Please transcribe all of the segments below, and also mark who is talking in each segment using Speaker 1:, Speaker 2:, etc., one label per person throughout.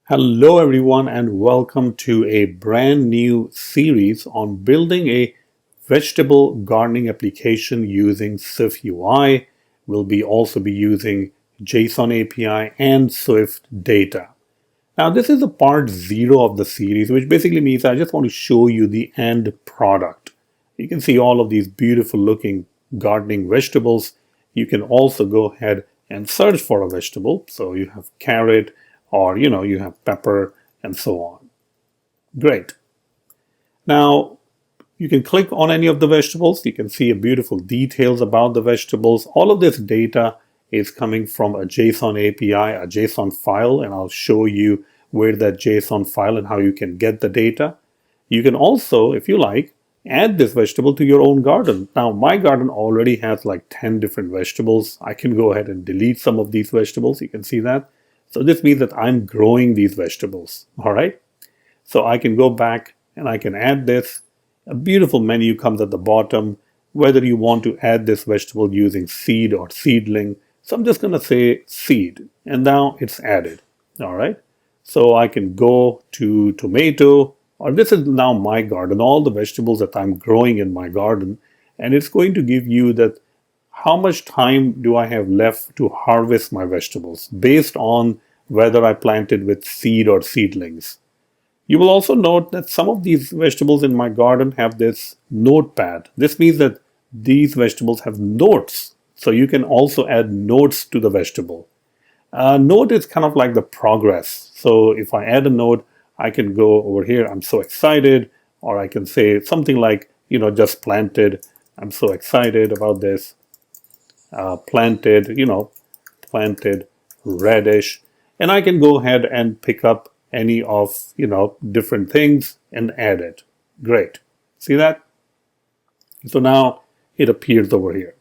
Speaker 1: Hello, everyone, and welcome to a brand new series on building a vegetable gardening application using SwiftUI. We'll also be using JSON API and SwiftData. Now, this is the part 0 of the series, which basically means I just want to show you the end product. You can see all of these beautiful looking gardening vegetables. You can also go ahead and search for a vegetable. So you have carrot, or you have pepper, and so on. Great. Now you can click on any of the vegetables. You can see beautiful details about the vegetables. All of this data is coming from a JSON API, a JSON file, and I'll show you where that JSON file and how you can get the data. You can also, if you like, add this vegetable to your own garden. Now, my garden already has like 10 different vegetables. I can go ahead and delete some of these vegetables. You can see that. So this means that I'm growing these vegetables, all right? So I can go back and I can add this. A beautiful menu comes at the bottom, whether you want to add this vegetable using seed or seedling. So I'm just going to say seed, and now it's added, all right? So I can go to tomato, or this is now my garden, all the vegetables that I'm growing in my garden, and it's going to give you that how much time do I have left to harvest my vegetables based on whether I planted with seed or seedlings. You will also note that some of these vegetables in my garden have this notepad. This means that these vegetables have notes. So you can also add notes to the vegetable. Note is kind of like the progress. So if I add a note, I can go over here, I'm so excited, or I can say something like, just planted. I'm so excited about this. Planted radish, and I can go ahead and pick up any of, different things and add it. Great. See that? So now it appears over here.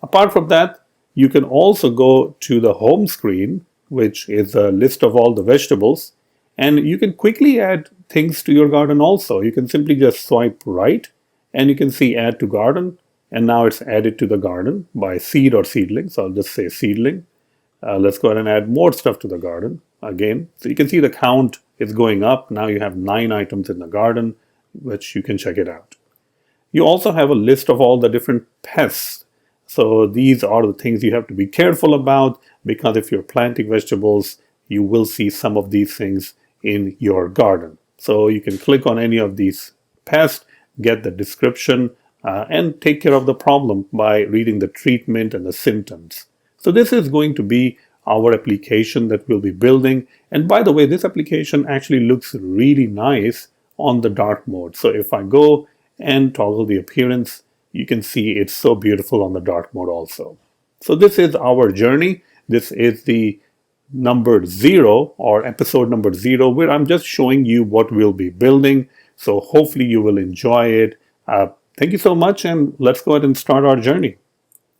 Speaker 1: Apart from that, you can also go to the home screen, which is a list of all the vegetables, and you can quickly add things to your garden also. You can simply just swipe right, and you can see add to garden. And now it's added to the garden by seed or seedling. So I'll just say seedling. Let's go ahead and add more stuff to the garden again. So you can see the count is going up. Now you have 9 items in the garden, which you can check it out. You also have a list of all the different pests. So these are the things you have to be careful about, because if you're planting vegetables, you will see some of these things in your garden. So you can click on any of these pests, get the description, and take care of the problem by reading the treatment and the symptoms. So this is going to be our application that we'll be building. And by the way, this application actually looks really nice on the dark mode. So if I go and toggle the appearance, you can see it's so beautiful on the dark mode also. So this is our journey. This is the number 0, or episode number 0, where I'm just showing you what we'll be building. So hopefully you will enjoy it. Thank you so much, and let's go ahead and start our journey.